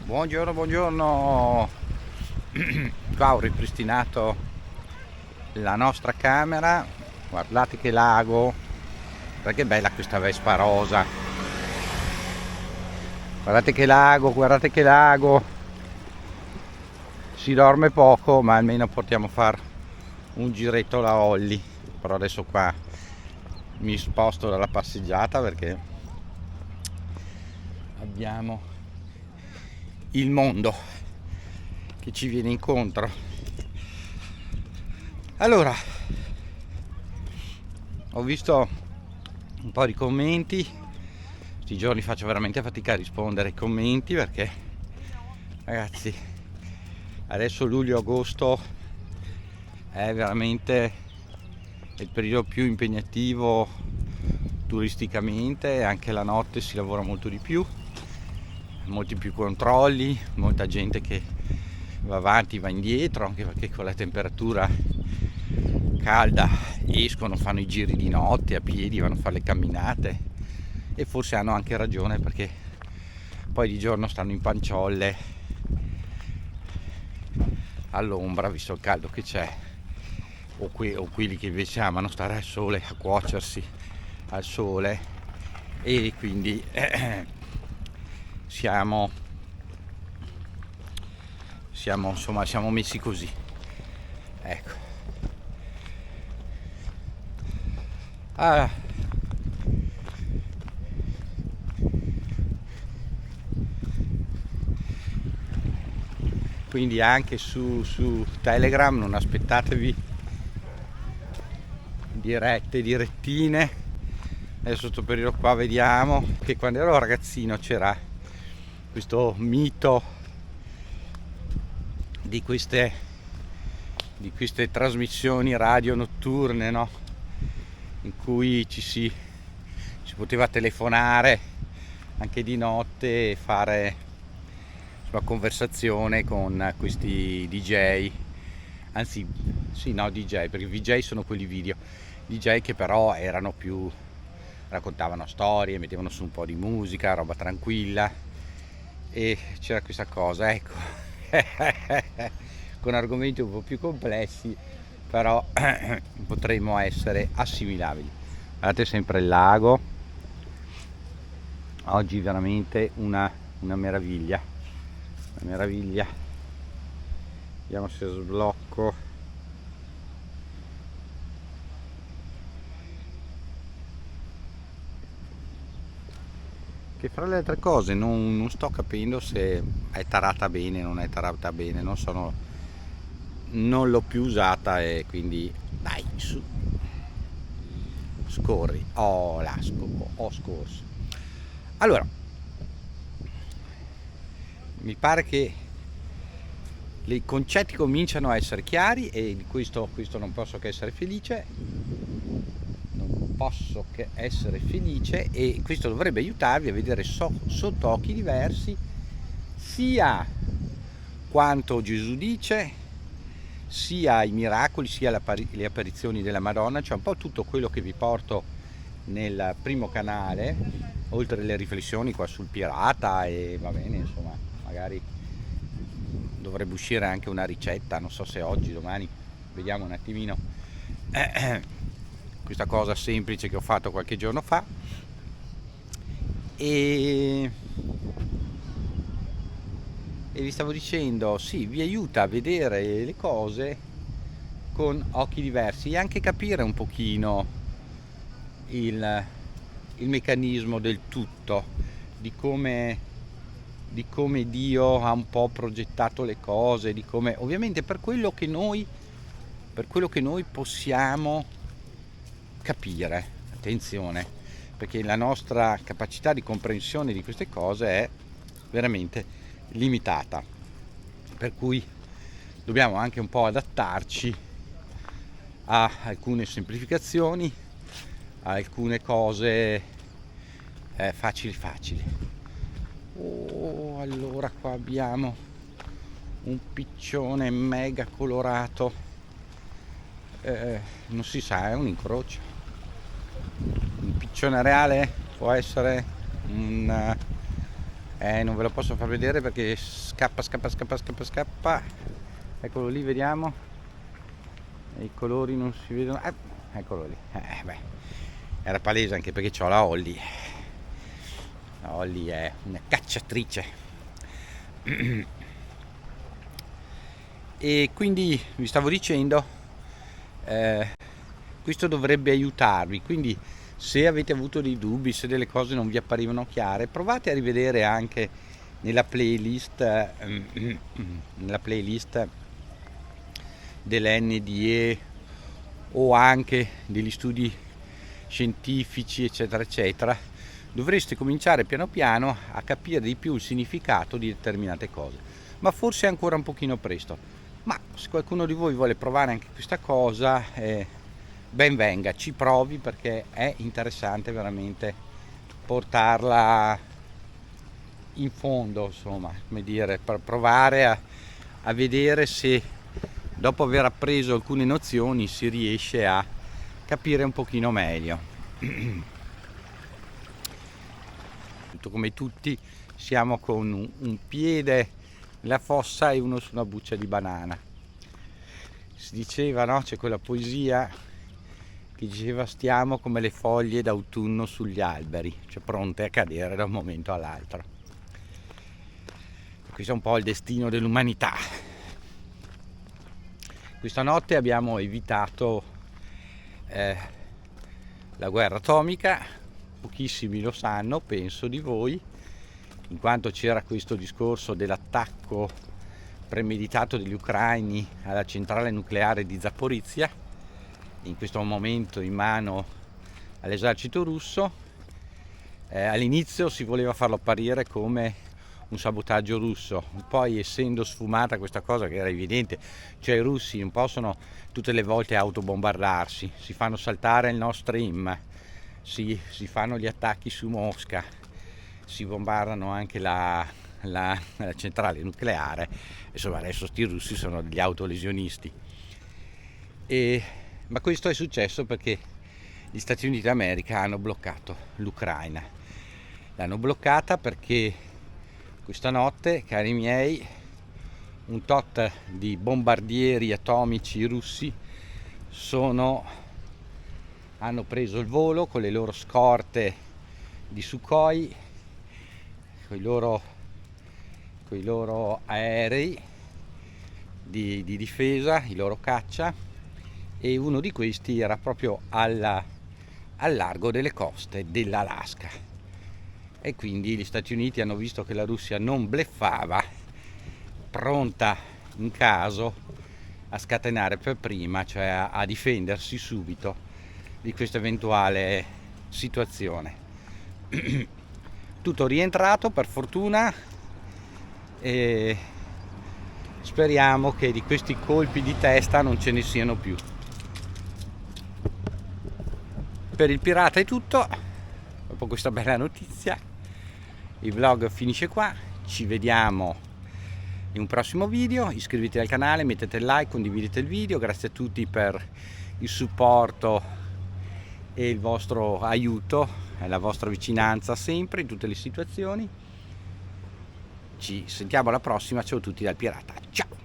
Buongiorno, buongiorno. Qua ho ripristinato la nostra camera. Guardate che lago. Guardate che bella questa Vespa rosa. Guardate che lago, guardate che lago. Si dorme poco, ma almeno potremo fare un giretto alla Olli. Però adesso qua mi sposto dalla passeggiata perché abbiamo il mondo che ci viene incontro. Allora, ho visto un po' di commenti. Questi giorni faccio veramente fatica a rispondere ai commenti perché, ragazzi, adesso luglio-agosto è veramente il periodo più impegnativo turisticamente, e anche la notte si lavora molto di più, molti più controlli, molta gente che va avanti, va indietro, anche perché con la temperatura calda escono, fanno i giri di notte a piedi, vanno a fare le camminate, e forse hanno anche ragione perché poi di giorno stanno in panciolle all'ombra visto il caldo che c'è, o quelli che invece amano stare al sole, a cuocersi al sole, e quindi siamo messi così, ecco. Quindi anche su Telegram non aspettatevi direttine. Adesso questo periodo qua vediamo che quando ero ragazzino c'era questo mito di queste trasmissioni radio notturne, no? In cui si poteva telefonare anche di notte e fare una conversazione con questi DJ, anzi sì, no, DJ, perché i VJ sono quelli video, DJ che però erano più, raccontavano storie, mettevano su un po' di musica, roba tranquilla, e c'era questa cosa, ecco, con argomenti un po' più complessi, però potremmo essere assimilabili. Guardate sempre il lago, oggi veramente una meraviglia, una meraviglia. Vediamo se sblocco. Che fra le altre cose non sto capendo se è tarata bene, non è tarata bene, non l'ho più usata, e quindi dai, su, scorri. Ho scorso. Allora, mi pare che i concetti cominciano a essere chiari, e di questo non posso che essere felice. E questo dovrebbe aiutarvi a vedere sotto occhi diversi sia quanto Gesù dice, sia i miracoli, sia le apparizioni della Madonna, cioè un po' tutto quello che vi porto nel primo canale, oltre alle riflessioni qua sul pirata, e va bene, insomma, magari dovrebbe uscire anche una ricetta, non so se oggi, domani, vediamo un attimino, questa cosa semplice che ho fatto qualche giorno fa, e vi stavo dicendo, sì, vi aiuta a vedere le cose con occhi diversi e anche capire un pochino il meccanismo del tutto, di come Dio ha un po' progettato le cose, di come, ovviamente per quello che noi possiamo capire, attenzione, perché la nostra capacità di comprensione di queste cose è veramente limitata, per cui dobbiamo anche un po' adattarci a alcune semplificazioni, a alcune cose facili. Allora qua abbiamo un piccione mega colorato, non si sa, è un incrocio. Un piccione reale può essere Non ve lo posso far vedere perché scappa. Eccolo lì, vediamo. I colori non si vedono. Eccolo lì. Beh, era palese anche perché c'ho la Holly. La Holly è una cacciatrice. E quindi vi stavo dicendo, questo dovrebbe aiutarvi. Quindi se avete avuto dei dubbi, se delle cose non vi apparivano chiare, provate a rivedere anche nella playlist dell'NDE o anche degli studi scientifici eccetera eccetera. Dovreste cominciare piano piano a capire di più il significato di determinate cose, ma forse è ancora un pochino presto. Ma se qualcuno di voi vuole provare anche questa cosa, ben venga, ci provi, perché è interessante veramente portarla in fondo, insomma, come dire, per provare a vedere se dopo aver appreso alcune nozioni si riesce a capire un pochino meglio. Tutto come tutti siamo con un piede nella fossa e uno su una buccia di banana. Si diceva, no? C'è quella poesia che diceva: stiamo come le foglie d'autunno sugli alberi, cioè pronte a cadere da un momento all'altro. Questo è un po' il destino dell'umanità. Questa notte abbiamo evitato la guerra atomica, pochissimi lo sanno, penso, di voi, in quanto c'era questo discorso dell'attacco premeditato degli ucraini alla centrale nucleare di Zaporizhzhia, in questo momento in mano all'esercito russo. All'inizio si voleva farlo apparire come un sabotaggio russo, poi essendo sfumata questa cosa che era evidente, cioè i russi non possono tutte le volte autobombardarsi, si fanno saltare il Nord Stream, si fanno gli attacchi su Mosca, si bombardano anche la centrale nucleare. Insomma, adesso sti russi sono degli autolesionisti. Ma questo è successo perché gli Stati Uniti d'America hanno bloccato l'Ucraina. L'hanno bloccata perché questa notte, cari miei, un tot di bombardieri atomici russi hanno preso il volo con le loro scorte di Sukhoi, con i loro aerei di difesa, i loro caccia, e uno di questi era proprio al largo delle coste dell'Alaska. E quindi gli Stati Uniti hanno visto che la Russia non bluffava, pronta in caso a scatenare per prima, cioè a difendersi subito di questa eventuale situazione. Tutto rientrato per fortuna, e speriamo che di questi colpi di testa non ce ne siano più. Per il pirata è tutto. Dopo questa bella notizia il vlog finisce qua, ci vediamo in un prossimo video. Iscrivetevi al canale, mettete il like, condividete il video. Grazie a tutti per il supporto e il vostro aiuto e la vostra vicinanza sempre in tutte le situazioni. Ci sentiamo alla prossima, ciao a tutti dal pirata, ciao!